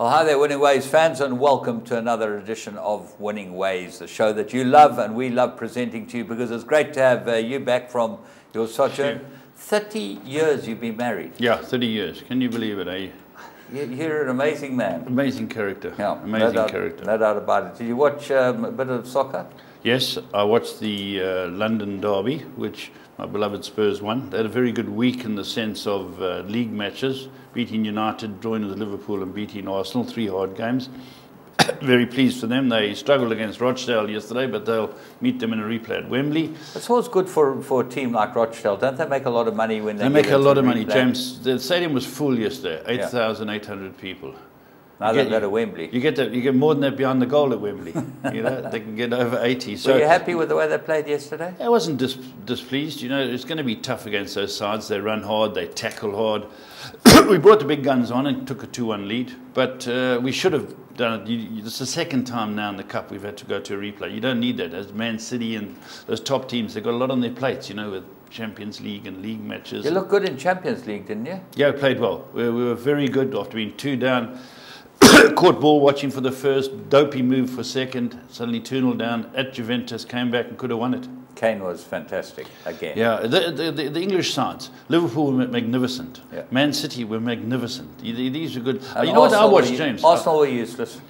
Well, hi there, Winning Ways fans, and welcome to another edition of Winning Ways, the show that you love and we love presenting to you because it's great to have you back from your sojourn. 30 years you've been married. Yeah, 30 years. Can you believe it, eh? You're an amazing man. Amazing character. Yeah, amazing character. No doubt about it. Did you watch a bit of soccer? Yes, I watched the London derby, which my beloved Spurs won. They had a very good week in the sense of league matches, beating United, drawing with Liverpool and beating Arsenal, 3 hard games. Very pleased for them. They struggled against Rochdale yesterday, but they'll meet them in a replay at Wembley. It's always good for a team like Rochdale. Don't they make a lot of money when they make a lot of money, replay? James. The stadium was full yesterday, 8,800 people. Now they go to Wembley. You get more than that behind the goal at Wembley. You know, they can get over 80. So were you happy with the way they played yesterday? I wasn't displeased. You know, it's going to be tough against those sides. They run hard, they tackle hard. We brought the big guns on and took a 2-1 lead, but we should have done it. It's the second time now in the Cup we've had to go to a replay. You don't need that. As Man City and those top teams, they've got a lot on their plates, you know, with Champions League and league matches. You looked good in Champions League, didn't you? Yeah, we played well. We were very good after being 2 down. Caught ball watching for the first, dopey move for second, suddenly 2-0 down at Juventus, came back and could have won it. Kane was fantastic again. Yeah, the English sides. Liverpool were magnificent. Yeah. Man City were magnificent. These were good. You know what I watched, James? Arsenal were useless.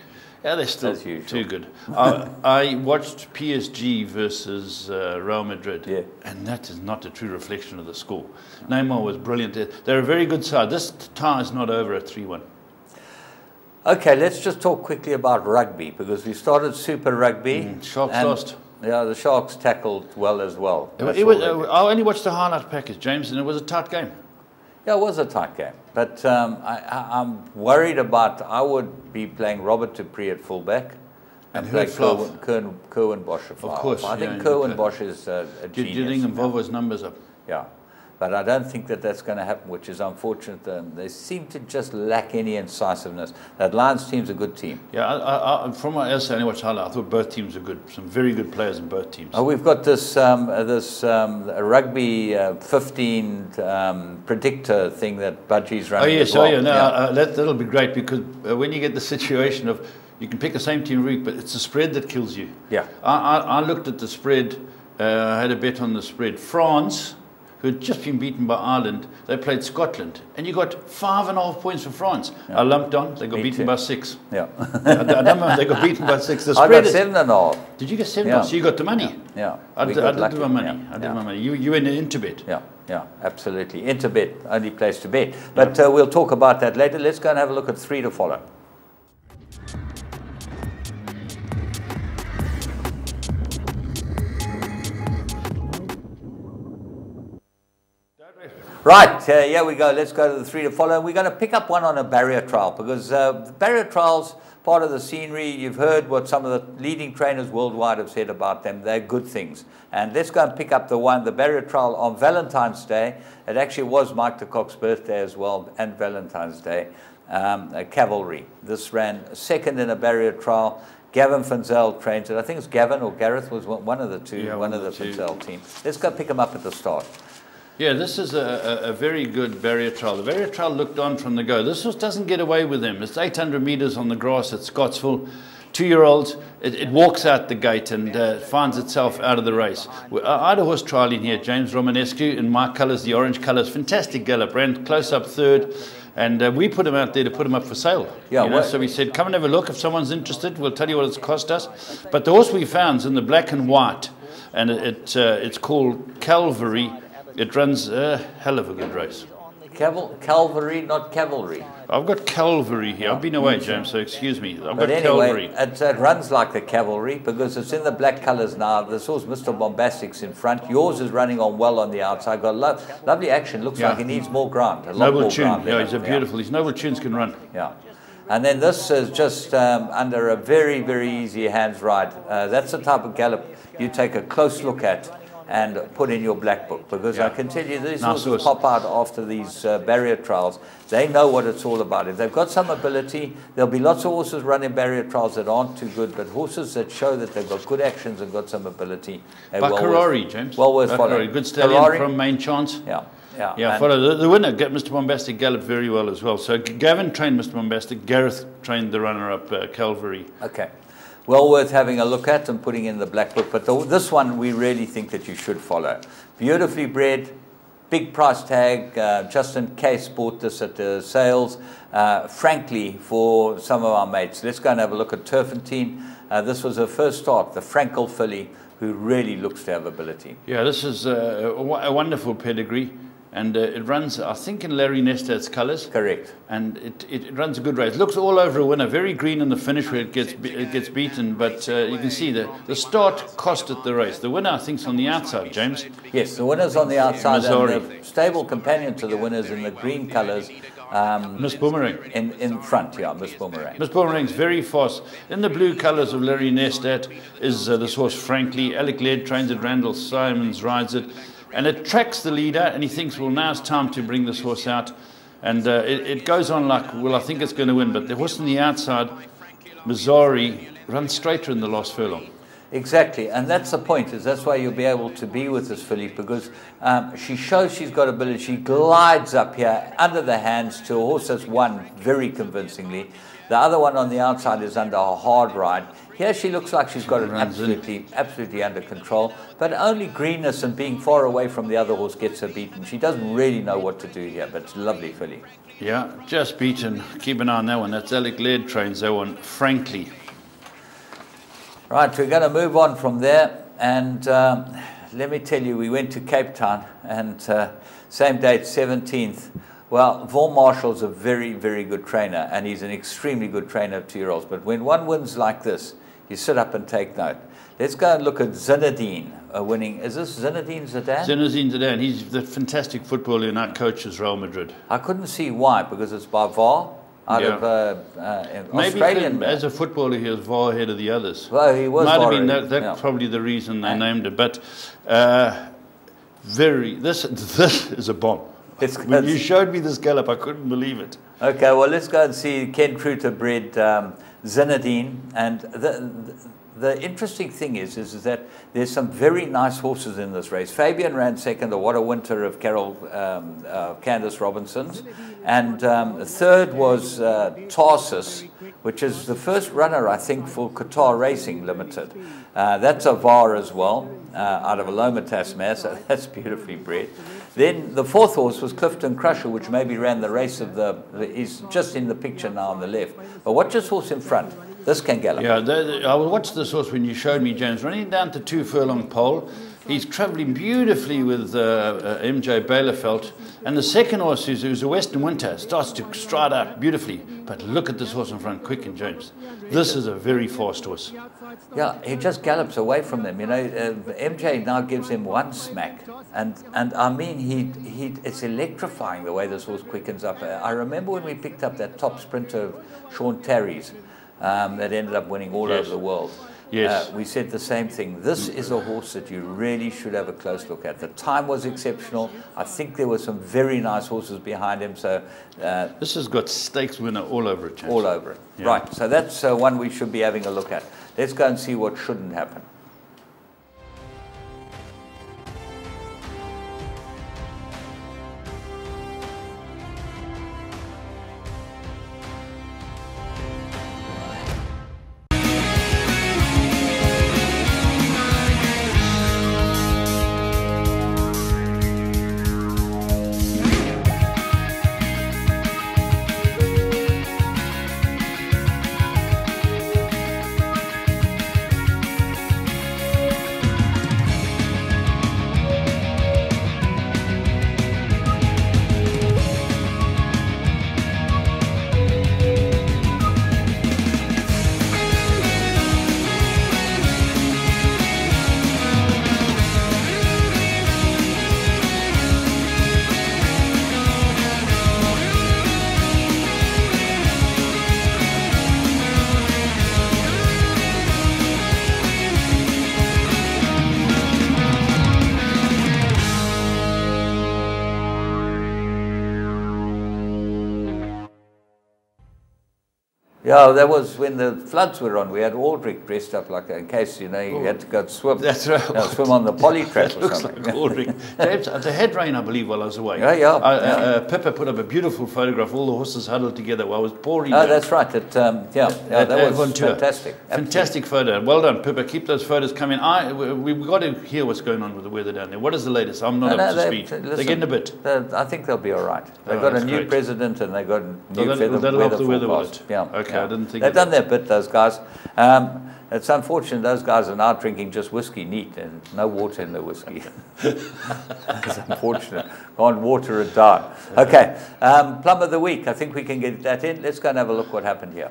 Yeah, they're still too good. I watched PSG versus Real Madrid, and that is not a true reflection of the score. Neymar was brilliant. They're a very good side. This tie is not over at 3-1. Okay, let's just talk quickly about rugby, because we started Super Rugby. Sharks lost. Yeah, the Sharks tackled well as well. I only watched the highlight package, James, and it was a tight game. Yeah, it was a tight game. But I'm worried about, I would be playing Robert Dupree at fullback and play Kerwin Bosch at half. Of course. I think Kerwin Bosch is a genius. Do you think Mvovo's numbers up? Yeah. But I don't think that that's going to happen, which is unfortunate. They seem to just lack any incisiveness. That Lions team's a good team. Yeah, from what else I only watched highlight, I thought both teams were good. Some very good players in both teams. We've got this rugby 15 predictor thing that Budgie's running. Oh yes, as well. That'll be great, because when you get the situation of you can pick the same team every week, but it's the spread that kills you. Yeah. I looked at the spread. I had a bet on the spread. France, who had just been beaten by Ireland, they played Scotland, and you got 5.5 points for France. Yeah. I lumped on, they got beaten by 6. Yeah. I don't know, they got beaten by 6. The I got 7.5. Did you get 7.5? So you got the money? Yeah. I did my money. I did my money. You went into bet. Yeah, absolutely. Interbet, only place to bet. But we'll talk about that later. Let's go and have a look at 3 to follow. Right, here we go. Let's go to the 3 to follow. We're going to pick up one on a barrier trial, because the barrier trials, part of the scenery. You've heard what some of the leading trainers worldwide have said about them. They're good things. And let's go and pick up the barrier trial on Valentine's Day. It actually was Mike de Kock's birthday as well, and Valentine's Day. Cavalry. This ran second in a barrier trial. Gavin Funzel trains it. I think it's Gavin or Gareth was one of the two, one of the Funzel team. Let's go pick him up at the start. Yeah, this is a very good barrier trial. The barrier trial looked on from the go. This doesn't get away with them. It's 800 metres on the grass at Scottsville. 2-year-olds, it walks out the gate and finds itself out of the race. I had a horse trial in here, James Romanescu, in my colours, the orange colours. Fantastic gallop, ran close up third. And we put him out there to put him up for sale. Yeah, so we said, come and have a look. If someone's interested, we'll tell you what it's cost us. But the horse we found's in the black and white, and it's called Calvary. It runs a hell of a good race. Calvary, not cavalry. I've got Calvary here. I've been away, James, so excuse me. I've got anyway, Calvary. It runs like the cavalry because it's in the black colours now. This horse, Mr. Bombastic's in front. Yours is running on well on the outside. Got lovely action. Looks like he needs more ground. Noble Tune. Yeah, he's a beautiful. His Noble Tunes can run. Yeah. And then this is just under a very, very easy hands ride. That's the type of gallop you take a close look at and put in your black book, because I can tell you these horses pop out after these barrier trials. They know what it's all about. If they've got some ability, there'll be lots of horses running barrier trials that aren't too good, but horses that show that they've got good actions and got some ability. Bakarari, James. Well worth following. Good stallion from Main Chance. Yeah. Yeah, follow the winner. Mr. Bombastic galloped very well as well. So Gavin trained Mr. Bombastic. Gareth trained the runner-up, Calvary. Okay. Well worth having a look at and putting in the black book. But this one we really think that you should follow. Beautifully bred, big price tag. Justin Case bought this at the sales, frankly, for some of our mates. Let's go and have a look at Turfentine. This was her first start, the Frankel filly, who really looks to have ability. Yeah, this is a wonderful pedigree. And it runs, I think, in Larry Nestad's colours. Correct. And it runs a good race. Looks all over a winner. Very green in the finish where it gets beaten. But you can see the start costed the race. The winner, I think, is on the outside, James. Yes, the winner's on the outside. Missouri. And the stable companion to the winners in the green colours. Miss Boomerang. In front, yeah, Miss Boomerang. Miss Boomerang's very fast. In the blue colours of Larry Nestad is this horse, Frankly. Alec Laird trains it. Randall Simons rides it. And it tracks the leader, and he thinks, well, now it's time to bring this horse out. And it goes on like, well, I think it's going to win. But the horse on the outside, Missouri, runs straighter in the last furlong. Exactly, and that's the point, is that's why you'll be able to be with this filly, because she shows she's got ability. She glides up here under the hands to a horse that's won very convincingly. The other one on the outside is under a hard ride. Here she looks like she's got it absolutely under control, but only greenness and being far away from the other horse gets her beaten. She doesn't really know what to do here, but it's a lovely filly. Yeah, just beaten. Keep an eye on that one. That's Alec Laird trains that one, Frankly. Right, we're going to move on from there, and let me tell you, we went to Cape Town, and same date, 17th. Well, Vaughan Marshall's a very, very good trainer, and he's an extremely good trainer of 2-year-olds. But when one wins like this, you sit up and take note. Let's go and look at Zinedine winning. Is this Zinedine Zidane? Zinedine Zidane. He's the fantastic footballer who now coaches Real Madrid. I couldn't see why, because it's by VAR out of Australian. Maybe as a footballer, he was VAR ahead of the others. Well, he was. Might have been that's probably the reason they named it. But this is a bomb. When you showed me this gallop, I couldn't believe it. Okay, well, let's go and see Ken Kruter bred Zinedine. And the interesting thing is that there's some very nice horses in this race. Fabian ran second, the What a Winter of Candace Robinson's. And third was Tarsus, which is the first runner, I think, for Qatar Racing Limited. That's a VAR as well, out of a Lomatas mare, so that's beautifully bred. Then the fourth horse was Clifton Crusher, which maybe ran the race of he's just in the picture now on the left. But watch this horse in front. This can gallop. Yeah, I watched this horse when you showed me, James, running down to 2 furlong pole. He's travelling beautifully with MJ Bailefelt. And the second horse, who's a Western Winter, starts to stride out beautifully. But look at this horse in front, Quick and James. This is a very fast horse. Yeah, he just gallops away from them. You know, MJ now gives him one smack. And I mean, it's electrifying the way this horse quickens up. I remember when we picked up that top sprinter of Sean Terry's that ended up winning all over the world. Yes. We said the same thing. This is a horse that you really should have a close look at. The time was exceptional. I think there were some very nice horses behind him. So this has got stakes winner all over it, James. All over it. Yeah. Right. So that's one we should be having a look at. Let's go and see what shouldn't happen. Yeah, that was when the floods were on. We had Aldrich dressed up like that in case, you had to go swim. That's right. Swim on the poly track or Looks something. like Aldrich. They had rain, I believe, while I was away. Yeah. Pippa put up a beautiful photograph, all the horses huddled together while I was pouring. Oh, that's right. That was fantastic. Fantastic photo. Well done, Pippa. Keep those photos coming. We've got to hear what's going on with the weather down there. What is the latest? I'm not up to speed. They're getting a bit. I think they'll be all right. They've got a new president and they've got new weather forecast. Yeah. Okay, I didn't think they've done their bit, those guys. It's unfortunate those guys are now drinking just whiskey neat and no water in the whiskey. It's unfortunate. Can't water it down. Okay, plum of the week. I think we can get that in. Let's go and have a look what happened here.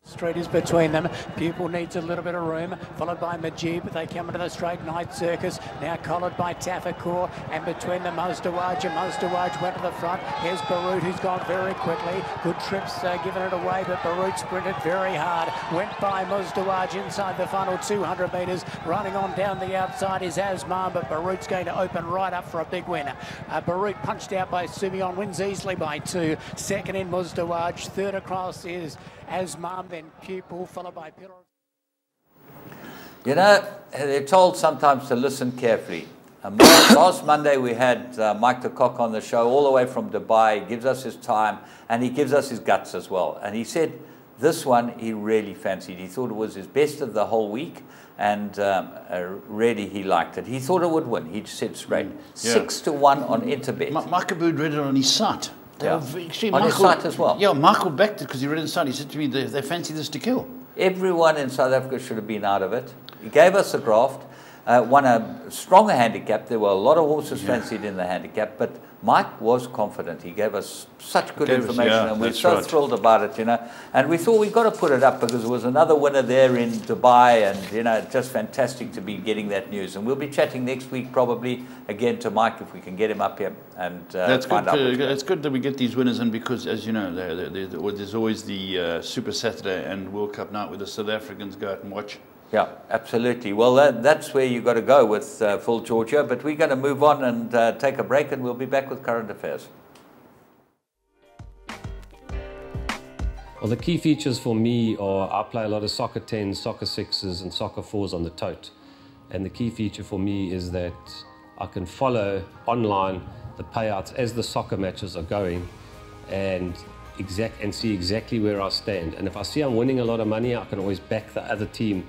Straight is between them. Pupil needs a little bit of room, followed by Majib. They come into the straight. Night Circus now collared by Tafakur, and between them Mozdawaj, and Mozdawaj went to the front. Here's Barut, who's gone very quickly. Good trips giving it away, but Barut sprinted very hard. Went by Mozdawaj inside the final 200 metres. Running on down the outside is Asman, but Barut's going to open right up for a big win. Barut punched out by Sumion, wins easily by 2. Second in Mozdawaj. Third across is Asman, then Pupil, followed by Pillar. You know, they're told sometimes to listen carefully. Last Monday we had Mike de Kock on the show all the way from Dubai. He gives us his time and he gives us his guts as well. And he said this one he really fancied. He thought it was his best of the whole week and really he liked it. He thought it would win. He said straight. 6-1 on Interbet. Makabood read it on his site. On his site as well. Yeah, Michael backed it because he read it inside. He said to me, they fancy this to kill. Everyone in South Africa should have been out of it. He gave us a graft, won a stronger handicap. There were a lot of horses fancied in the handicap, but Mike was confident. He gave us such good information, and we're so thrilled about it, And we thought we've got to put it up because there was another winner there in Dubai, and just fantastic to be getting that news. And we'll be chatting next week probably again to Mike if we can get him up here and find out. It's good that we get these winners in because, as you know, there's always the Super Saturday and World Cup night where the South Africans go out and watch. Yeah, absolutely. Well, that's where you've got to go with full Georgia. But we're going to move on and take a break, and we'll be back with current affairs. Well, the key features for me are I play a lot of soccer 10s, soccer 6s, and soccer 4s on the tote. And the key feature for me is that I can follow online the payouts as the soccer matches are going and see exactly where I stand. And if I see I'm winning a lot of money, I can always back the other team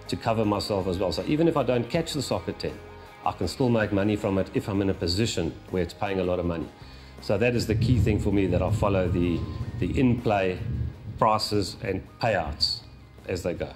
to cover myself as well. So even if I don't catch the soccer 10, I can still make money from it if I'm in a position where it's paying a lot of money. So that is the key thing for me, that I follow the in-play prices and payouts as they go.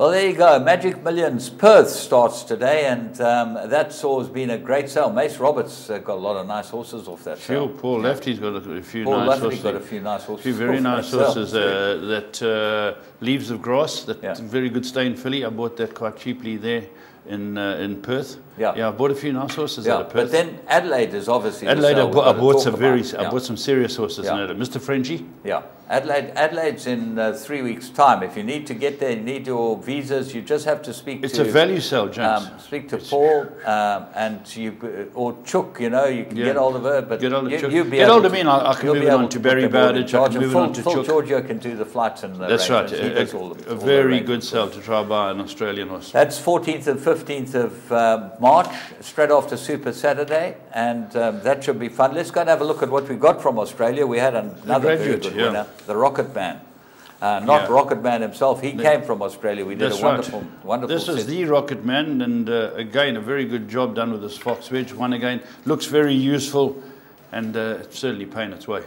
Well, there you go. Magic Millions Perth starts today, and that has been a great sale. Mace Roberts got a lot of nice horses off that sale. Paul Lafferty's got a few Paul nice Lafferty's horses. got a few nice horses. A few very nice horses. Sale. That Leaves of Grass, that very good stay in filly. I bought that quite cheaply there in Perth. I bought a few nice horses out of Perth. But then Adelaide is obviously Adelaide. I bought some serious horses in Adelaide. Mr. Frenchie. Yeah. Adelade's in 3 weeks' time. If you need to get there, you need your visas, you just have to speak It's a value sale, James. Speak to Paul or Chook, you know, you can get hold of her. But get hold of Chook. Get hold of me and I can move it on to Barry Bowditch. I can move it on to Chook. Giorgio can do the flights and the That's right. A very good sale to try buy an Australian horse. That's 14th and 15th of March, straight after Super Saturday, and that should be fun. Let's go and have a look at what we got from Australia. We had another very good winner, the Rocket Man. Not Rocket Man himself. He came from Australia. We did a wonderful This is the Rocket Man, and again, a very good job done with this Fox Wedge. One again, looks very useful, and it's certainly paying its way.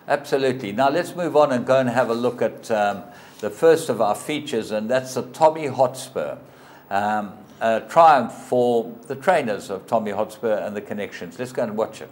Absolutely. Now let's move on and go and have a look at the first of our features, and that's the Tommy Hotspur. A triumph for the trainers of Tommy Hotspur and the connections. Let's go and watch it.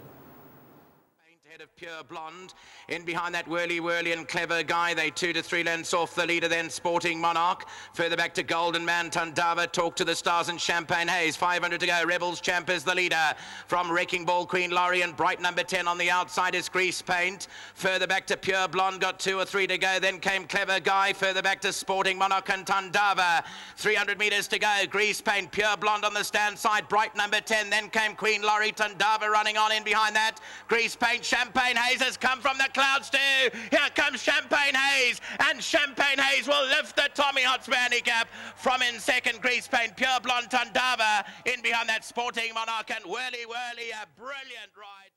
Head of Pure Blonde. In behind that Whirly and Clever Guy. They 2 to 3 lengths off the leader, then Sporting Monarch. Further back to Golden Man, Tandava, Talk to the Stars and Champagne Haze. 500 to go. Rebels Champ is the leader. From Wrecking Ball, Queen Laurie and Bright number 10 on the outside is Grease Paint. Further back to Pure Blonde, got 2 or 3 to go. Then came Clever Guy. Further back to Sporting Monarch and Tandava. 300 metres to go. Grease Paint, Pure Blonde on the stand side. Bright number 10. Then came Queen Laurie, Tandava running on in behind that. Grease Paint, Champagne Haze has come from the clouds too. Here comes Champagne Haze, and Champagne Haze will lift the Tommy Hotspur handicap from in second. Grease Paint, Pure Blonde, Tandava in behind that Sporting Monarch and Whirly, a brilliant ride.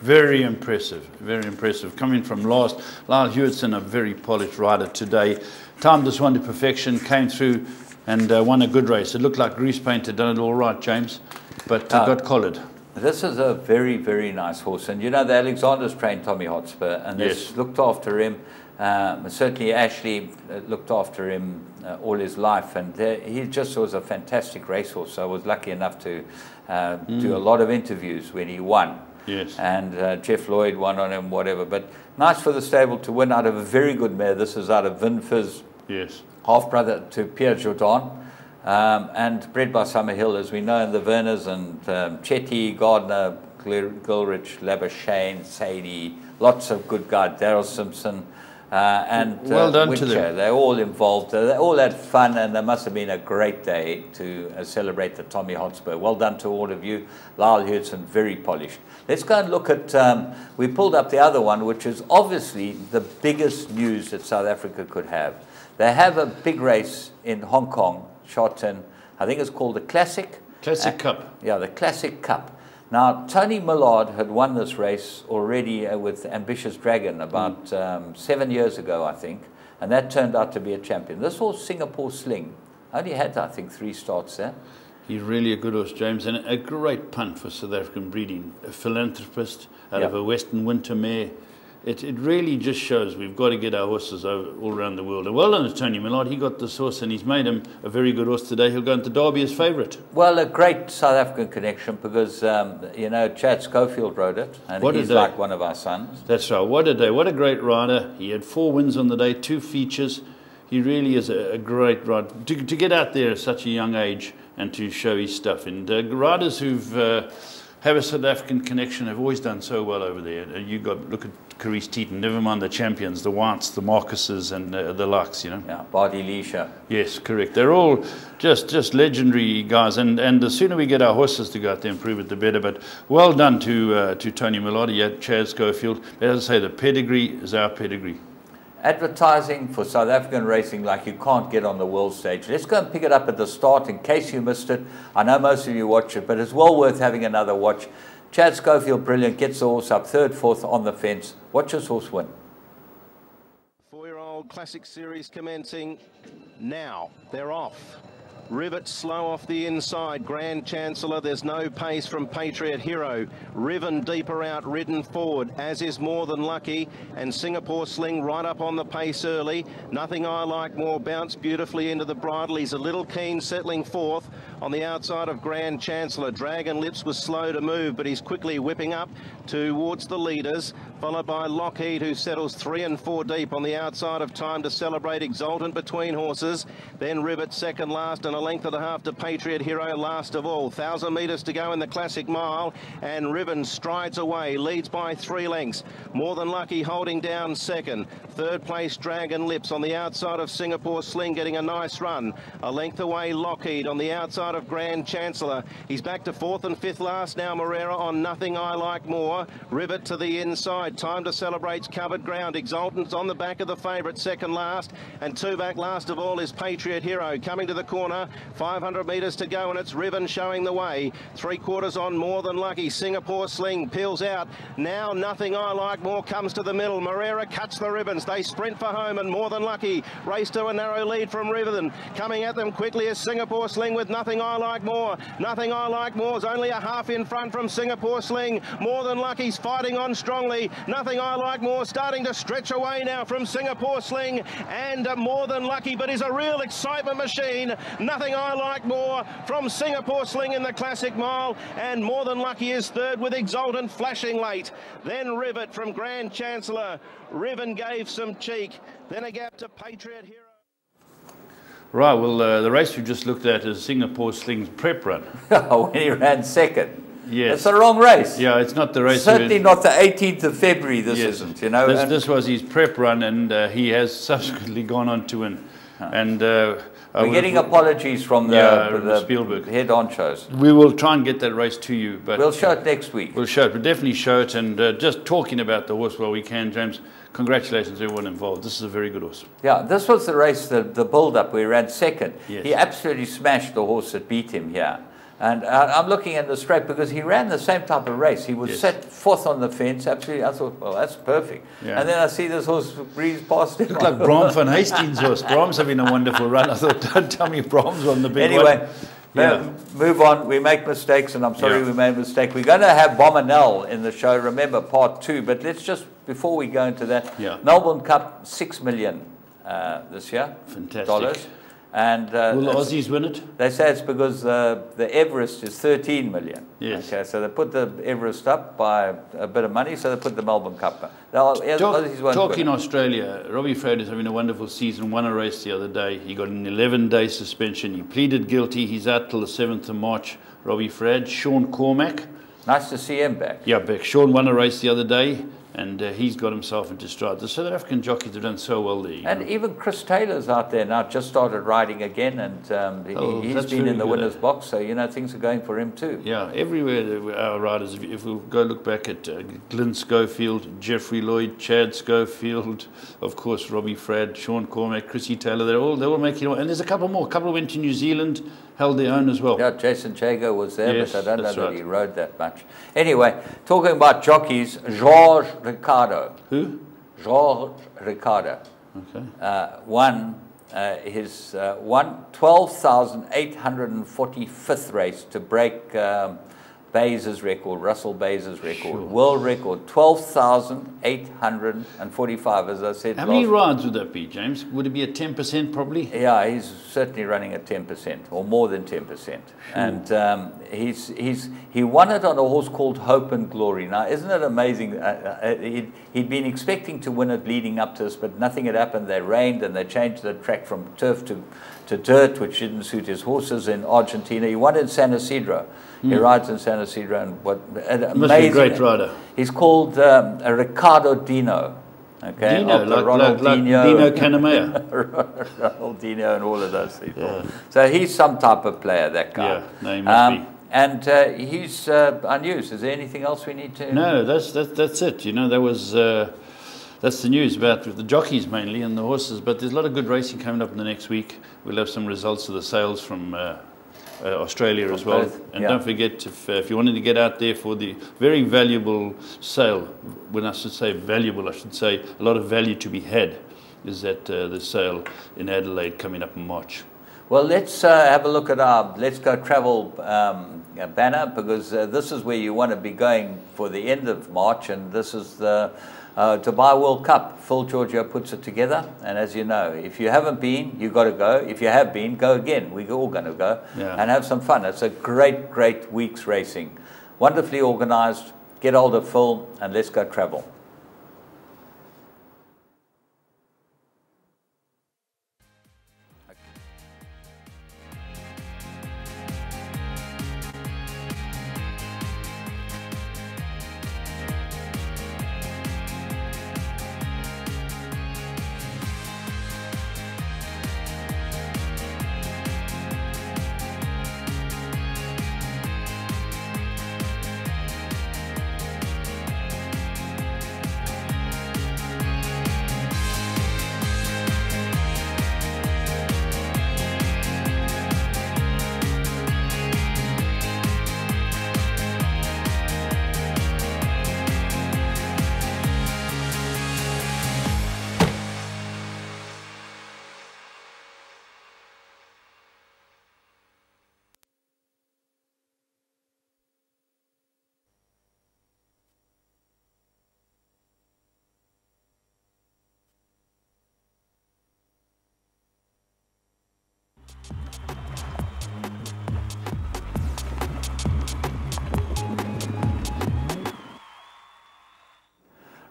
Very impressive, very impressive. Coming from last, Lyle Hewitson, a very polished rider today. Timed this one to perfection, came through and won a good race. It looked like Grease Paint had done it all right, James, but got collared. This is a very, very nice horse. And you know, the Alexanders trained Tommy Hotspur, and they looked after him. Certainly Ashley looked after him all his life, and he just was a fantastic racehorse. So I was lucky enough to do a lot of interviews when he won. Yes. And Jeff Lloyd won on him, whatever. But nice for the stable to win out of a very good mare. This is out of Vinfizz, half-brother to Pierre Jourdan. And bred by Summerhill, as we know, in the Verners, and Chetty, Gardner, Gilrich, Labashane, Sadie, lots of good guys, Daryl Simpson, and well done Wincher. To them. They're all involved. They all had fun, and there must have been a great day to celebrate the Tommy Hotspur. Well done to all of you. Lyle Hewitson, very polished. Let's go and look at, we pulled up the other one, which is obviously the biggest news that South Africa could have. They have a big race in Hong Kong, Sharton. I think it's called the Classic Cup. Yeah, the Classic Cup. Now, Tony Millard had won this race already with Ambitious Dragon about 7 years ago, I think, and that turned out to be a champion. This horse, Singapore Sling, only had, I think, 3 starts there. He's really a good horse, James, and a great punt for South African breeding. A philanthropist out of a Western Winter mare. It really just shows we've got to get our horses all around the world. And well done to Tony Millard. He got this horse and he's made him a very good horse today. He'll go into Derby as favourite. Well, a great South African connection because, you know, Chad Schofield rode it. And he's like one of our sons. That's right. What a day. What a great rider. He had 4 wins on the day, 2 features. He really is a great rider. To get out there at such a young age and to show his stuff. And riders who've have a South African connection have always done so well over there. Look at Carice Teeton, never mind the champions, the Whites, the Marcuses and the Lux, you know. Yeah, Bardi Leisha. Yes, correct. They're all just legendary guys, and the sooner we get our horses to go out there and prove it, the better. But well done to Tony Millard, Chad Schofield. As I say, the pedigree is our pedigree. Advertising for South African racing like you can't get on the world stage. Let's go and pick it up at the start in case you missed it. I know most of you watch it, but it's well worth having another watch. Chad Schofield, brilliant, gets the horse up 3rd, 4th on the fence. Watch this horse win. 4-year-old Classic Series commencing now. They're off. Rivet slow off the inside. Grand Chancellor, there's no pace from Patriot Hero. Riven deeper out, ridden forward, as is More Than Lucky. And Singapore Sling right up on the pace early. Nothing I Like More bounced beautifully into the bridle. He's a little keen, settling fourth on the outside of Grand Chancellor. Dragon Lips was slow to move, but he's quickly whipping up towards the leaders, followed by Lockheed, who settles 3 and 4 deep on the outside of Time to Celebrate. Exultant between horses. Then Rivet second last, and a length and a half to Patriot Hero last of all. 1,000 metres to go in the Classic Mile, and Riven strides away, leads by 3 lengths. More Than Lucky holding down second. Third place Dragon Lips on the outside of Singapore Sling, getting a nice run. A length away Lockheed on the outside of Grand Chancellor. He's back to 4th and 5th last now. Moreira on Nothing I Like More. Rivet to the inside. Time to Celebrate's covered ground. Exultant's on the back of the favourite, second last, and 2 back last of all is Patriot Hero. Coming to the corner, 500 metres to go, and it's Riven showing the way. 3/4 on More Than Lucky. Singapore Sling peels out. Now Nothing I Like More comes to the middle. Moreira cuts the ribbons. They sprint for home, and More Than Lucky race to a narrow lead from Riven. Coming at them quickly is Singapore Sling with Nothing I Like More. Nothing I Like More's only a half in front from Singapore Sling. More Than Lucky's fighting on strongly. Nothing I Like More starting to stretch away now from Singapore Sling and More Than Lucky, but is a real excitement machine. Nothing I Like More from Singapore Sling in the Classic Mile, and More Than Lucky is third with Exultant flashing late. Then Rivet from Grand Chancellor. Riven gave some cheek. Then a gap to Patriot Hero. Right, well, the race we just looked at is Singapore Sling's prep run. When he ran second. Yes. It's the wrong race. Yeah, it's not the race. Certainly not the 18th of February, this Yes. isn't, you know. This was his prep run, and he has subsequently gone on to win. And we're getting apologies from the Spielberg head honchos. We will try and get that race to you, but we'll show it next week. We'll show it. We'll definitely show it. And just talking about the horse while we can, James, congratulations to everyone involved. This is a very good horse. Yeah, this was the race, the build-up where he ran second. Yes. He absolutely smashed the horse that beat him here. And I'm looking at the straight because he ran the same type of race. He was set fourth on the fence, absolutely. I thought, well, that's perfect. Yeah. And then I see this horse breeze past him. Looked like Brahms van Hastings' horse. Brahms having a wonderful run. I thought, don't tell me Brahms on the big anyway, one. Move on. We make mistakes, and I'm sorry we made a mistake. We're going to have Bombinell in the show, remember, part 2. But let's just, before we go into that, Melbourne Cup, $6 million this year. Fantastic. Dollars. And will the Aussies win it? They say it's because the Everest is 13 million. Yes. Okay, so they put the Everest up by a bit of money, so they put the Melbourne Cup up. Talking Australia, Robbie Fred is having a wonderful season, won a race the other day. He got an 11-day suspension. He pleaded guilty. He's out till the 7th of March. Robbie Fred, Sean Cormack. Nice to see him back. Yeah, back. Sean won a race the other day, and he's got himself into stride. The South African jockeys have done so well there. And even Chris Taylor's out there now, just started riding again, and he's been in the winner's box, so, you know, things are going for him too. Yeah, everywhere our riders, if we go look back at Glyn Schofield, Jeffrey Lloyd, Chad Schofield, of course, Robbie Fred, Sean Cormack, Chrissy Taylor, they're all making it. And there's a couple more. A couple went to New Zealand, held their own as well. Yeah, Jason Jago was there, yes, but I don't know that he rode that much. Anyway, talking about jockeys, Georges Ricardo. Who? Georges Ricardo. Okay. Won his 12,845th race to break Bays's record, Russell Bays's record, world record, 12,845, as I said. How many rides would that be, James? Would it be a 10% probably? Yeah, he's certainly running at 10% or more than 10%. And he won it on a horse called Hope and Glory. Now, isn't it amazing? He'd been expecting to win it leading up to this, but nothing had happened. They rained and they changed the track from turf to dirt, which didn't suit his horses in Argentina. He won in San Isidro. He rides in San Isidro, and must be a great rider. He's called Ricardo Dino. Okay, Dino, like Dino Canamea. Ronald Dino and all of those people. Yeah. So he's some type of player, that guy. Yeah, no, he must be. And he's unused. Is there anything else we need to? No, that's it. You know, that was that's the news about the jockeys mainly and the horses. But there's a lot of good racing coming up in the next week. We'll have some results of the sales from Australia as well. And don't forget, if you wanted to get out there for the very valuable sale, when I should say valuable, I should say a lot of value to be had, is at the sale in Adelaide coming up in March. Well, let's have a look at our Let's Go Travel banner, because this is where you want to be going for the end of March, and this is the Dubai World Cup. Phil Giorgio puts it together, and as you know, if you haven't been, you've got to go. If you have been, go again. We're all going to go and have some fun. It's a great, great week's racing. Wonderfully organised. Get hold of Phil and let's go travel.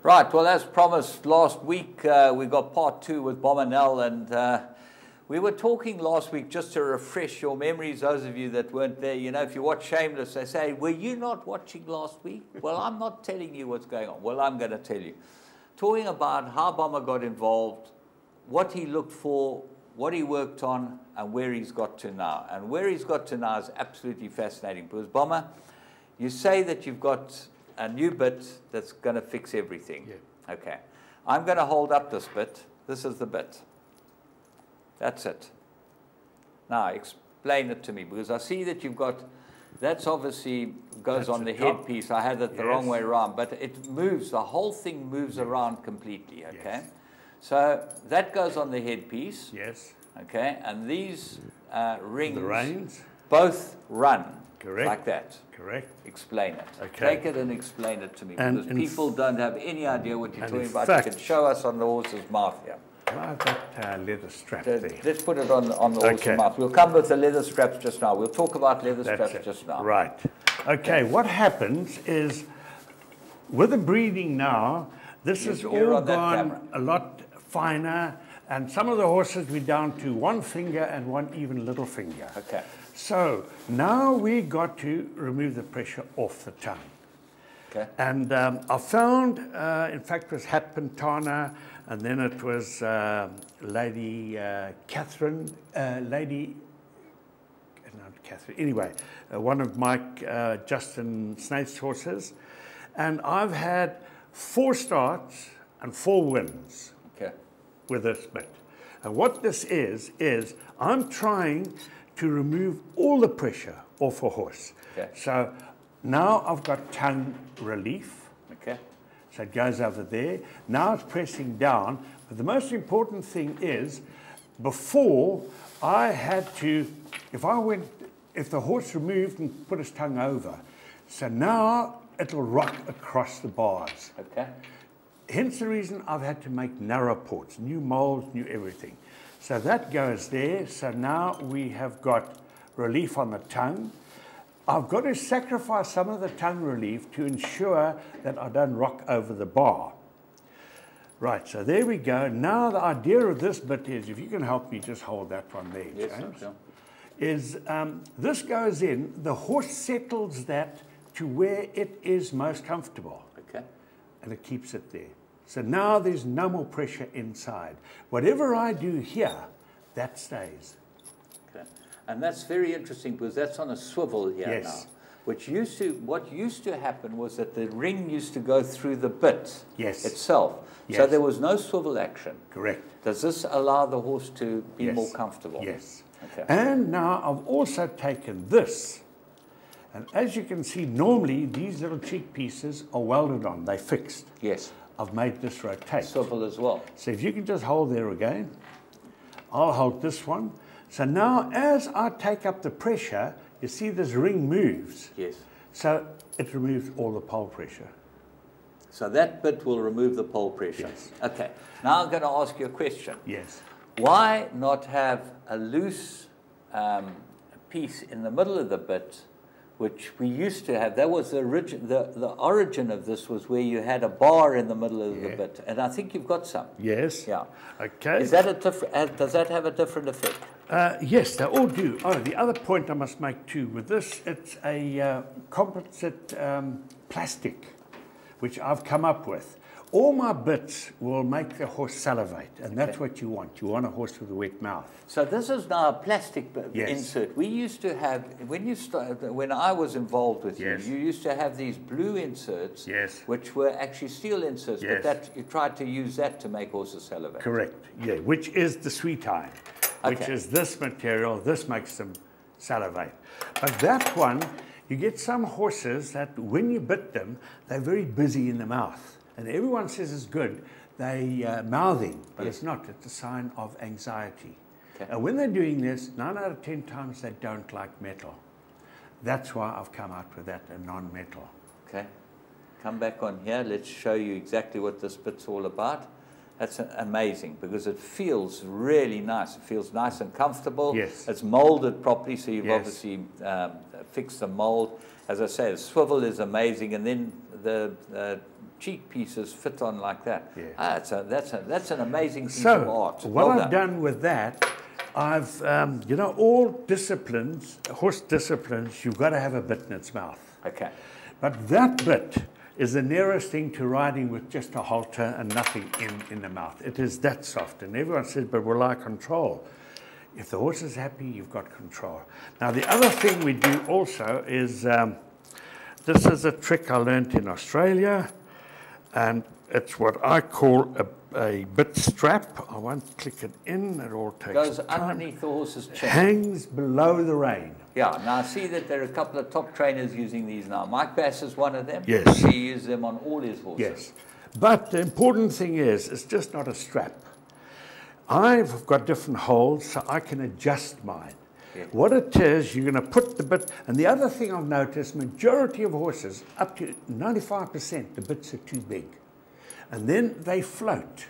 Right, well, as promised last week, we got part 2 with Bomber Nell, and we were talking last week, just to refresh your memories, those of you that weren't there. You know, if you watch Shameless, they say, were you not watching last week? Well, I'm not telling you what's going on. Well, I'm going to tell you. Talking about how Bomber got involved, what he looked for, what he worked on, and where he's got to now. And where he's got to now is absolutely fascinating, because Bomber, you say that you've got a new bit that's going to fix everything. Yeah. Okay. I'm going to hold up this bit. This is the bit. That's it. Now, explain it to me, because I see that you've got, that's obviously goes on the headpiece. I had it the wrong way around, but it moves, the whole thing moves around completely, okay? Yes. So that goes on the headpiece. Yes. Okay, and these rings, the reins, both run. Correct. Like that. Correct. Explain it. Okay. Take it and explain it to me, and because people don't have any idea what you're talking about. Fact, you can show us on the horse's mouth here. I've got leather strap there. Let's put it on the horse's mouth. We'll come with the leather straps just now. We'll talk about leather straps just now. Right. Okay, what happens is, with the breeding now, this has all gone a lot finer, and some of the horses we're down to one finger and one even little finger. Okay. So now we got to remove the pressure off the tongue. Okay. And I found, in fact, it was Hat Pantana, and then it was Lady Catherine, not Catherine, anyway, one of Mike Justin Snaith's horses. And I've had 4 starts and 4 wins with this bit. And what this is I'm trying to remove all the pressure off a horse. Okay. So now I've got tongue relief. Okay. So it goes over there. Now it's pressing down. But the most important thing is, before I had to, if the horse removed and put his tongue over, so now it'll rock across the bars. Okay. Hence the reason I've had to make narrow ports, new molds, new everything. So that goes there. So now we have got relief on the tongue. I've got to sacrifice some of the tongue relief to ensure that I don't rock over the bar. Right, so there we go. Now the idea of this bit is, if you can help me, just hold that one there, James. Yes, sure. Is this goes in, the horse settles that to where it is most comfortable. Okay. And it keeps it there. So now there's no more pressure inside. Whatever I do here, that stays. Okay. And that's very interesting, because that's on a swivel here now. What used to happen was that the ring used to go through the bit itself. So there was no swivel action. Correct. Does this allow the horse to be more comfortable? Yes. Okay. And now I've also taken this. And as you can see, normally these little cheek pieces are welded on. They're fixed. Yes. I've made this rotate. Swivel as well. So if you can just hold there again, I'll hold this one. So now as I take up the pressure, you see this ring moves. Yes. So it removes all the pole pressure. So that bit will remove the pole pressure. Yes. Okay. Now I'm going to ask you a question. Yes. Why not have a loose piece in the middle of the bit, which we used to have? That was the origin of this, was where you had a bar in the middle of the bit, and I think you've got some. Yes. Yeah. Okay. Is that a different? Does that have a different effect? Yes, they all do. Oh, the other point I must make too, with this, it's a composite plastic, which I've come up with. All my bits will make the horse salivate, and that's what you want. You want a horse with a wet mouth. So this is now a plastic insert. We used to have, when I was involved with you, you used to have these blue inserts, which were actually steel inserts, but that you tried to use that to make horses salivate. Correct, yeah, which is the sweet eye, which is this material. This makes them salivate. But that one, you get some horses that when you bit them, they're very busy in the mouth. And everyone says it's good. They mouthing, but it's not. It's a sign of anxiety. And when they're doing this, 9 out of 10 times they don't like metal. That's why I've come out with that, a non-metal. Okay. Come back on here. Let's show you exactly what this bit's all about. That's amazing because it feels really nice. It feels nice and comfortable. Yes. It's molded properly, so you've obviously fixed the mold. As I say, the swivel is amazing, and then the cheek pieces fit on like that. Yeah. That's an amazing piece of art. So what I've done with that, I've, you know, all disciplines, horse disciplines, you've got to have a bit in its mouth. Okay. But that bit is the nearest thing to riding with just a halter and nothing in the mouth. It is that soft. And everyone says, but will I control? If the horse is happy, you've got control. Now, the other thing we do also is, this is a trick I learned in Australia, and it's what I call a bit strap. I won't click it in, it all takes goes time. Underneath the horse's chin. Hangs below the rein. Yeah, now I see that there are a couple of top trainers using these now. Mike Bass is one of them. Yes. He uses them on all his horses. Yes. But the important thing is, it's just not a strap. I've got different holes, so I can adjust mine. Yeah. What it is, you're going to put the bit, and the other thing I've noticed, majority of horses, up to 95%, the bits are too big. And then they float,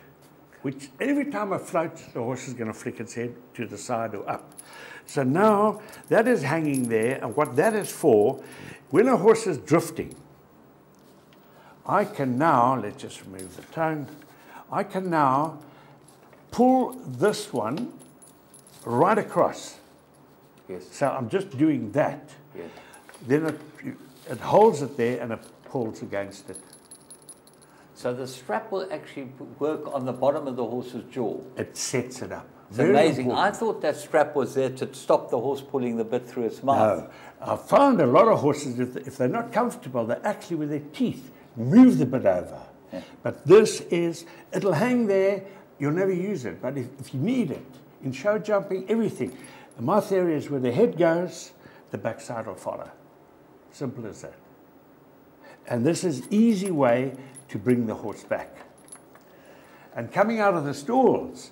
which every time it floats, the horse is going to flick its head to the side or up. So now, that is hanging there, and what that is for, when a horse is drifting, I can now, let's just remove the tongue, I can now pull this one right across. Yes. So I'm just doing that. Yes. Then it holds it there and it pulls against it. So the strap will actually work on the bottom of the horse's jaw. It sets it up. It's Very amazing. important. I thought that strap was there to stop the horse pulling the bit through its mouth. No. I found a lot of horses, if they're not comfortable, they actually, with their teeth, move the bit over. Yeah. But this is, it'll hang there, you'll never use it. But if you need it, in show jumping, everything. And my theory is where the head goes, the backside will follow. Simple as that. And this is an easy way to bring the horse back. And coming out of the stalls,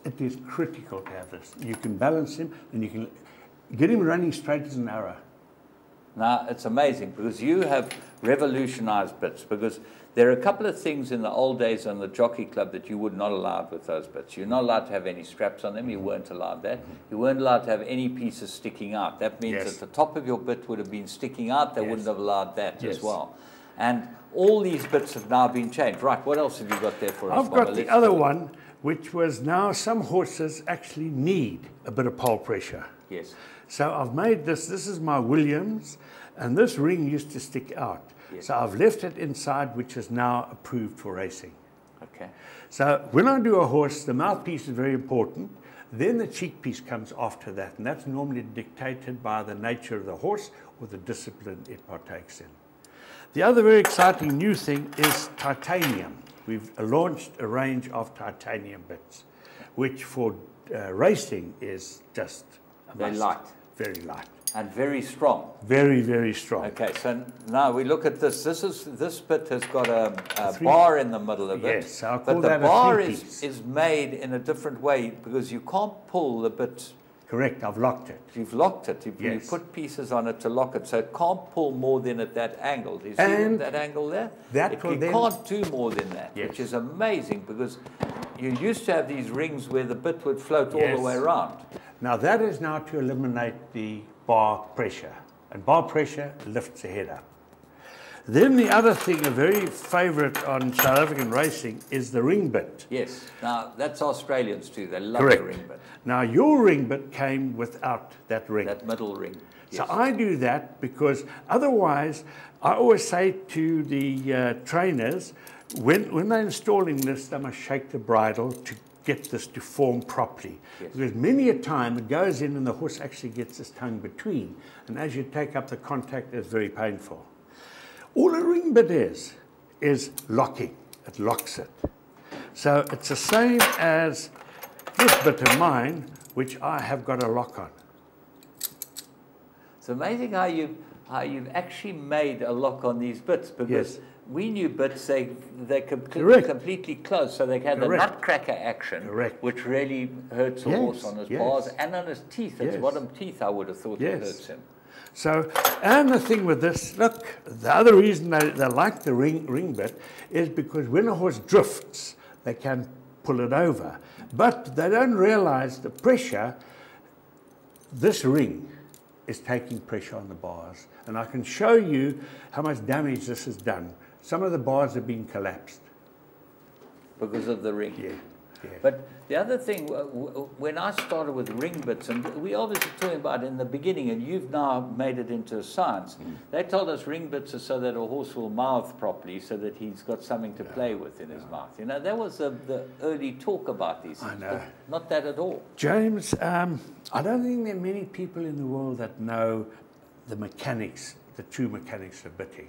it is critical to have this. You can balance him and you can get him running straight as an arrow. Now, it's amazing because you have revolutionized bits, because there are a couple of things in the old days on the jockey club that you would not allow with those bits. You're not allowed to have any straps on them. You weren't allowed that. You weren't allowed to have any pieces sticking out. That means that the top of your bit would have been sticking out. They wouldn't have allowed that as well. And all these bits have now been changed. Right, what else have you got there for us? I've got the other one, which was now some horses actually need a bit of pole pressure. Yes. So I've made this. This is my Williams, and this ring used to stick out. Yes. So I've left it inside, which is now approved for racing. Okay. So when I do a horse, the mouthpiece is very important. Then the cheek piece comes after that, and that's normally dictated by the nature of the horse or the discipline it partakes in. The other very exciting new thing is titanium. We've launched a range of titanium bits, which for racing is just a must. Very light. Very light. And very strong. Very, very strong. Okay, so now we look at this. This bit has got a bar in the middle of it. Yes, I'll but call the that a bar three-piece. is made in a different way because you can't pull the bit. Correct, I've locked it. You've locked it. You Yes. put pieces on it to lock it, so it can't pull more than at that angle. Do you see And that angle there? that will it then- can't do more than that, Yes. which is amazing because you used to have these rings where the bit would float all Yes. the way around. Now that is now to eliminate the bar pressure. And bar pressure lifts the head up. Then the other thing, a very favourite on South African racing, is the ring bit. Yes. Now that's Australians too. They love Correct. the ring bit, Now your ring bit came without that ring. that middle ring. So Yes. I do that because otherwise, I always say to the trainers, when they're installing this, they must shake the bridle to get this to form properly. Yes. Because many a time it goes in and the horse actually gets his tongue between. And as you take up the contact, it's very painful. All a ring bit is locking. It locks it. So it's the same as this bit of mine, which I have got a lock on. It's amazing how you've actually made a lock on these bits because Yes. we knew bits they Correct. completely close, so they had the Correct. nutcracker action, Correct. which really hurts a Yes, horse on his yes. bars and on his teeth. His Yes. bottom teeth, I would have thought it Yes. hurts him. So, and the thing with this, look, the other reason they like the ring bit is because when a horse drifts, they can pull it over. But they don't realize the pressure, this ring is taking pressure on the bars. And I can show you how much damage this has done. Some of the bars have been collapsed. Because of the ring. Yeah. Yeah. But the other thing, when I started with ring bits, and we obviously talking about in the beginning, and you've now made it into a science, they told us ring bits are so that a horse will mouth properly, so that he's got something to play with in his mouth. You know, that was the early talk about these things. I know. But not that at all. James, I don't think there are many people in the world that know the mechanics, the true mechanics of bitting.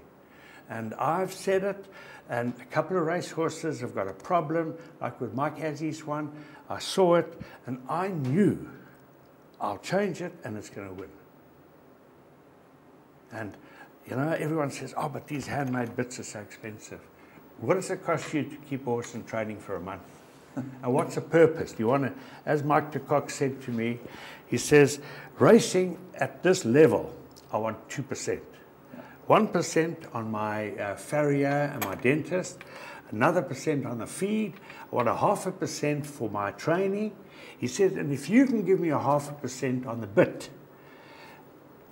And I've said it, and a couple of racehorses have got a problem, like with Mike Azzi's one. I saw it, and I knew I'll change it, and it's going to win. And, you know, everyone says, oh, but these handmade bits are so expensive. What does it cost you to keep a horse in training for a month? And what's the purpose? Do you want to, as Mike de Kock said to me, he says, racing at this level, I want 2%. 1% on my farrier and my dentist, another % on the feed, I want 0.5% for my training. He said, and if you can give me 0.5% on the bit,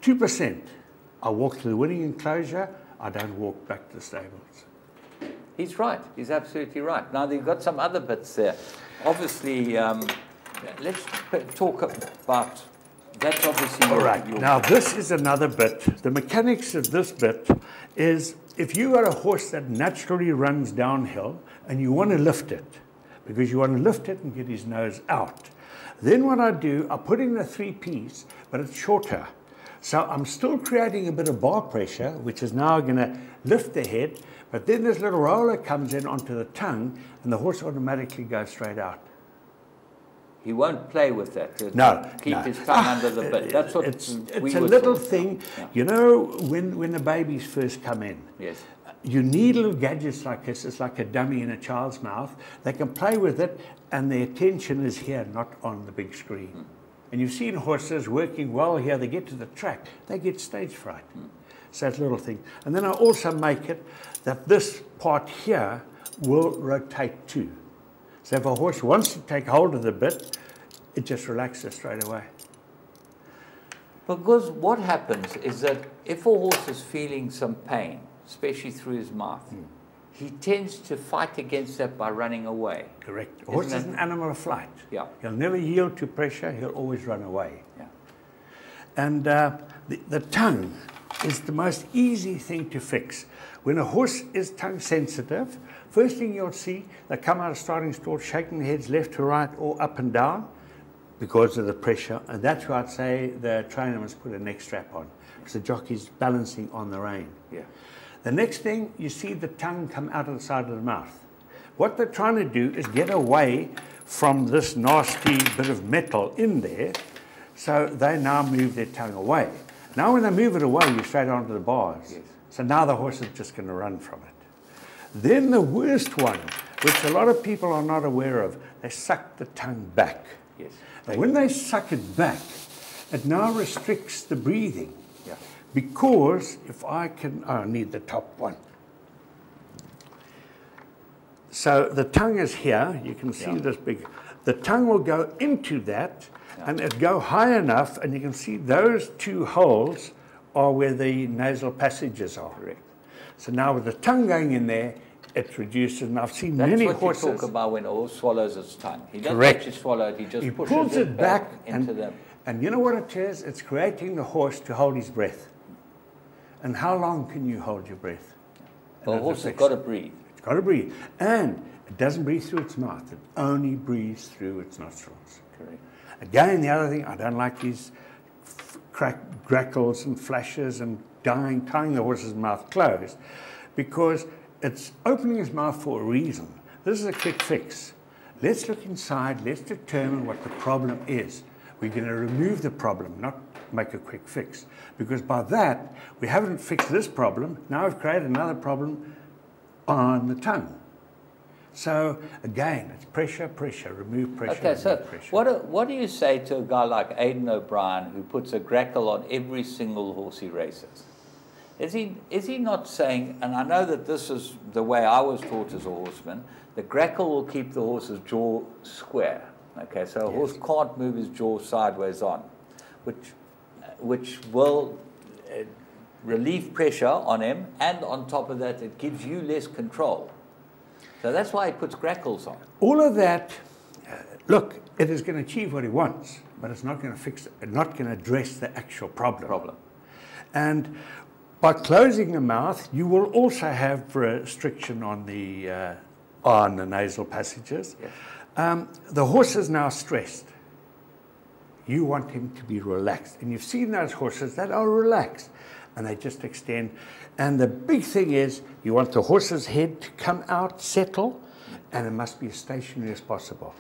2%, I walk to the winning enclosure, I don't walk back to the stables. He's right. He's absolutely right. Now, they've got some other bits there. Obviously, let's talk about... That's obviously All right, now this is another bit. The mechanics of this bit is if you got a horse that naturally runs downhill and you want to lift it, because you want to lift it and get his nose out, then what I do, I put in a 3-piece, but it's shorter. So I'm still creating a bit of bar pressure, which is now going to lift the head, but then this little roller comes in onto the tongue and the horse automatically goes straight out. He won't play with that. No, keep no. his tongue under the bit. That's what it's we a were little taught. thing. Yeah. You know, when the babies first come in, Yes. you need little gadgets like this. It's like a dummy in a child's mouth. They can play with it, and their attention is here, not on the big screen. And you've seen horses working well here. They get to the track, they get stage fright. So it's a little thing. And then I also make it that this part here will rotate too. So if a horse wants to take hold of the bit, it just relaxes straight away. Because what happens is that if a horse is feeling some pain, especially through his mouth, he tends to fight against that by running away. Correct. A horse is an animal of flight. Yeah. He'll never yield to pressure. He'll always run away. Yeah. And the tongue is the most easy thing to fix. When a horse is tongue sensitive, first thing you'll see, they come out of starting stall shaking their heads left to right or up and down because of the pressure. And that's why I'd say the trainer must put a neck strap on, because the jockey's balancing on the rein. Yeah. The next thing, you see the tongue come out of the side of the mouth. What they're trying to do is get away from this nasty bit of metal in there, so they now move their tongue away. Now when they move it away, you're straight onto the bars. Yes. So now the horse is just going to run from it. Then the worst one, which a lot of people are not aware of, they suck the tongue back. Yes. And when they suck it back, it now restricts the breathing. Yeah. Because if I can, I need the top one. So the tongue is here, you can see this big, the tongue will go into that and it go high enough, and you can see those two holes are where the nasal passages are. Correct. So now with the tongue going in there, it reduces, and I've seen many horses. That's what you talk about when a horse swallows its tongue. He doesn't Correct. actually swallow it, he just pushes pulls it back into them. And you know what it is? It's creating the horse to hold his breath. And how long can you hold your breath? The horse has got to breathe. It's got to breathe. And it doesn't breathe through its mouth. It only breathes through its nostrils. Correct. Again, the other thing, I don't like these grackles and flashes and tying the horse's mouth closed, because it's opening his mouth for a reason. This is a quick fix. Let's look inside. Let's determine what the problem is. We're going to remove the problem, not make a quick fix. Because by that, we haven't fixed this problem. Now we've created another problem on the tongue. So again, it's pressure, pressure, remove pressure. Okay, so pressure. what do you say to a guy like Aidan O'Brien who puts a grackle on every single horse he races? Is he not saying, and I know that this is the way I was taught as a horseman, the grackle will keep the horse's jaw square. Okay, so a horse can't move his jaw sideways on, which will relieve pressure on him, and on top of that, it gives you less control. So that's why he puts grackles on. All of that, look, it is going to achieve what he wants, but it's not going to fix it, not going to address the actual problem. And by closing the mouth, you will also have restriction on the nasal passages. Yes. The horse is now stressed. You want him to be relaxed. And you've seen those horses that are relaxed, and they just extend. And the big thing is, you want the horse's head to come out, settle, and it must be as stationary as possible.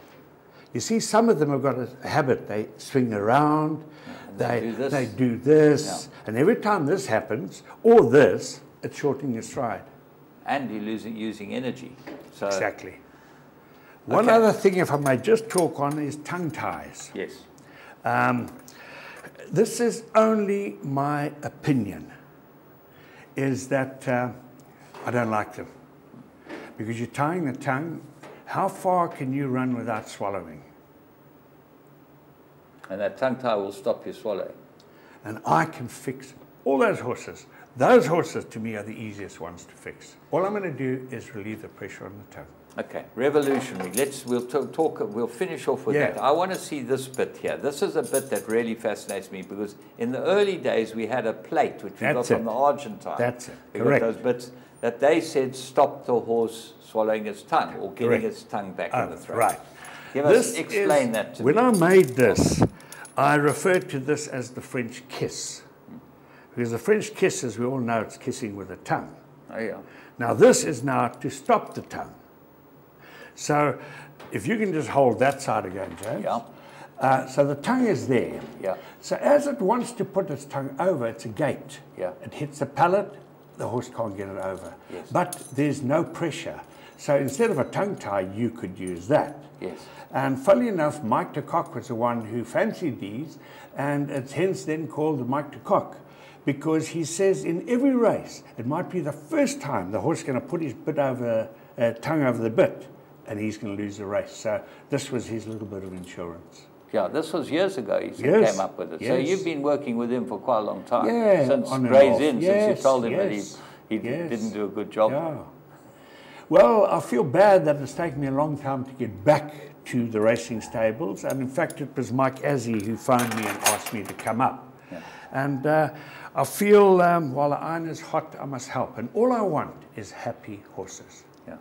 You see, some of them have got a habit. They swing around, they do this, and every time this happens, or this, it's shortening your stride. And you're using energy. So exactly. One other thing, if I may just talk on, is tongue ties. Yes. This is only my opinion, is that I don't like them. Because you're tying the tongue, how far can you run without swallowing? And that tongue tie will stop you swallowing. And I can fix all those horses. Those horses, to me, are the easiest ones to fix. All I'm going to do is relieve the pressure on the tongue. Okay, revolutionary. We'll finish off with that. I want to see this bit here. This is a bit that really fascinates me, because in the early days we had a plate which we got from the Argentine. That's it. We Correct. got those bits that they said stop the horse swallowing its tongue or getting its tongue back in the throat. Right. Explain that to me. When I made this, I referred to this as the French kiss. Because the French kiss, as we all know, it's kissing with the tongue. Oh, yeah. Now this is now to stop the tongue. So if you can just hold that side again, James. Yeah. So the tongue is there. Yeah. So as it wants to put its tongue over, it's a gate. Yeah. It hits the palate, the horse can't get it over. Yes. But there's no pressure. So instead of a tongue tie, you could use that. Yes. And funnily enough, Mike de Kock was the one who fancied these, and it's hence then called the Mike de Kock, because he says in every race, it might be the first time the horse is going to put his tongue over the bit, and he's going to lose the race. So this was his little bit of insurance. Yeah, this was years ago he came up with it. Yes. So you've been working with him for quite a long time. Yeah, since on and Gray's off. Inn, Yes, since you told him that yes, he didn't do a good job. Yeah. Well, I feel bad that it's taken me a long time to get back to the racing stables. And in fact, it was Mike Azzi who phoned me and asked me to come up. Yeah. And I feel while the iron is hot, I must help. And all I want is happy horses. Yeah.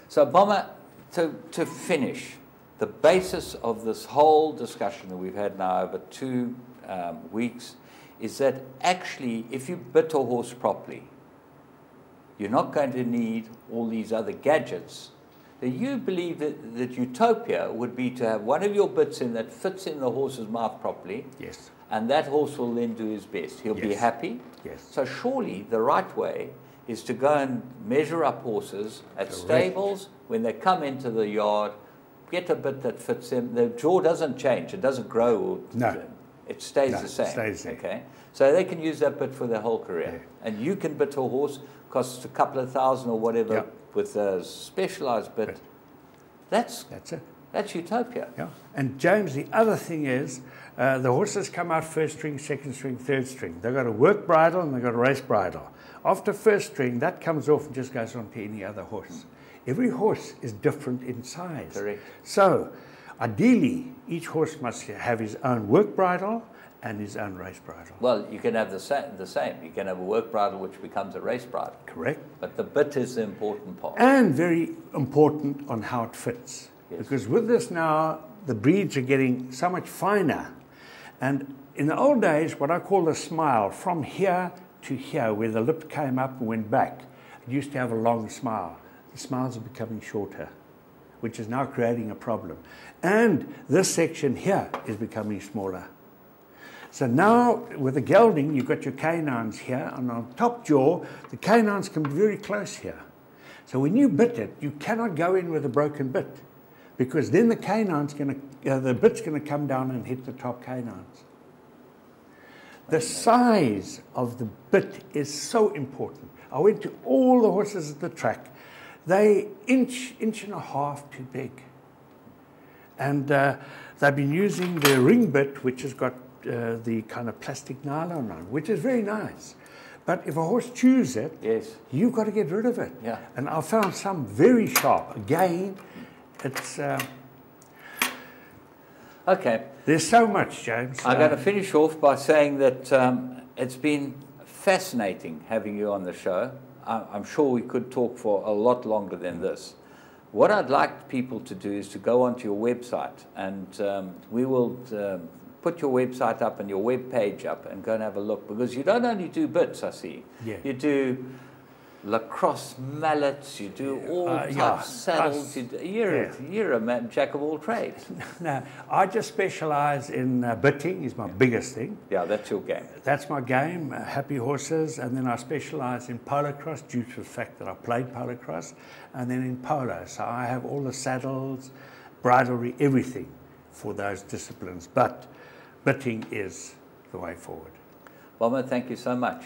So, Bomber, to finish, the basis of this whole discussion that we've had now over 2 weeks is that actually, if you bit a horse properly, you're not going to need all these other gadgets. Now, you believe that utopia would be to have one of your bits in that fits in the horse's mouth properly. Yes. and that horse will then do his best. He'll be happy. Yes. So surely the right way is to go and measure up horses at stables when they come into the yard, get a bit that fits them. The jaw doesn't change. It doesn't grow. Or it stays the same. Stays there. Okay. So they can use that bit for their whole career. Yeah. And you can bit a horse, costs a couple of thousand or whatever, with a specialised bit. That's it. That's utopia. Yeah. And James, the other thing is, the horses come out first string, second string, third string. They've got a work bridle and they've got a race bridle. After first string, that comes off and just goes on to any other horse. Every horse is different in size. Correct. So, ideally, each horse must have his own work bridle and his own race bridle. Well, you can have the same. You can have a work bridle which becomes a race bridle. Correct. But the bit is the important part. And very important on how it fits. Yes. Because with this now, the breeds are getting so much finer. And in the old days, what I call the smile, from here to here, where the lip came up and went back, it used to have a long smile. The smiles are becoming shorter, which is now creating a problem. And this section here is becoming smaller. So now, with the gelding, you've got your canines here, and on top jaw, the canines can be very close here. So when you bit it, you cannot go in with a broken bit, because then the canine's the bit's going to come down and hit the top canines. The size of the bit is so important. I went to all the horses at the track. They inch and a half too big. And they've been using the ring bit, which has got the kind of plastic nylon on, which is very nice. But if a horse chews it, you've got to get rid of it. Yeah. And I found some very sharp. Again, it's... okay. There's so much, James. I'm going to finish off by saying that it's been fascinating having you on the show. I'm sure we could talk for a lot longer than this. What I'd like people to do is to go onto your website, and we will put your website up and your web page up and go and have a look, because you don't only do bits, I see. Yeah. You do lacrosse mallets, you do all types of saddles. You're a man, jack of all trades. No, I just specialise in bitting is my biggest thing. Yeah, that's your game. That's my game, happy horses, and then I specialise in polo cross due to the fact that I played polo cross, and then in polo. So I have all the saddles, bridlery, everything for those disciplines. But bitting is the way forward. Bomber, thank you so much.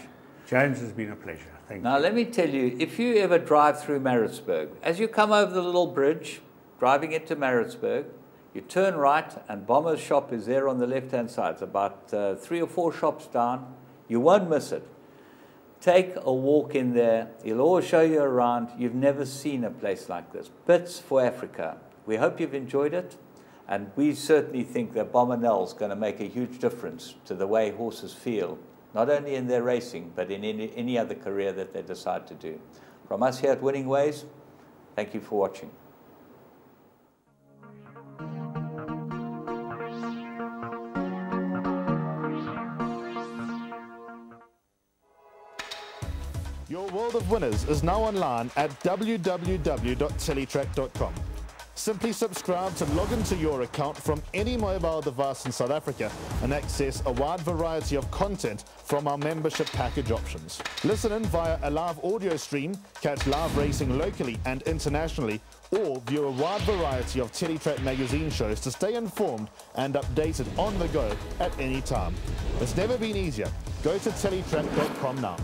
James, has been a pleasure. Thank you. Now, let me tell you, if you ever drive through Maritzburg, as you come over the little bridge, driving into Maritzburg, you turn right, and Bomber's shop is there on the left-hand side. It's about 3 or 4 shops down. You won't miss it. Take a walk in there. He'll always show you around. You've never seen a place like this. Bits for Africa. We hope you've enjoyed it, and we certainly think that Bomber Nell's going to make a huge difference to the way horses feel, not only in their racing, but in any other career that they decide to do. From us here at Winning Ways, thank you for watching. Your world of winners is now online at www.teletrack.com. Simply subscribe to log into your account from any mobile device in South Africa and access a wide variety of content from our membership package options. Listen in via a live audio stream, catch live racing locally and internationally, or view a wide variety of Teletrack magazine shows to stay informed and updated on the go at any time. It's never been easier. Go to teletrack.com now.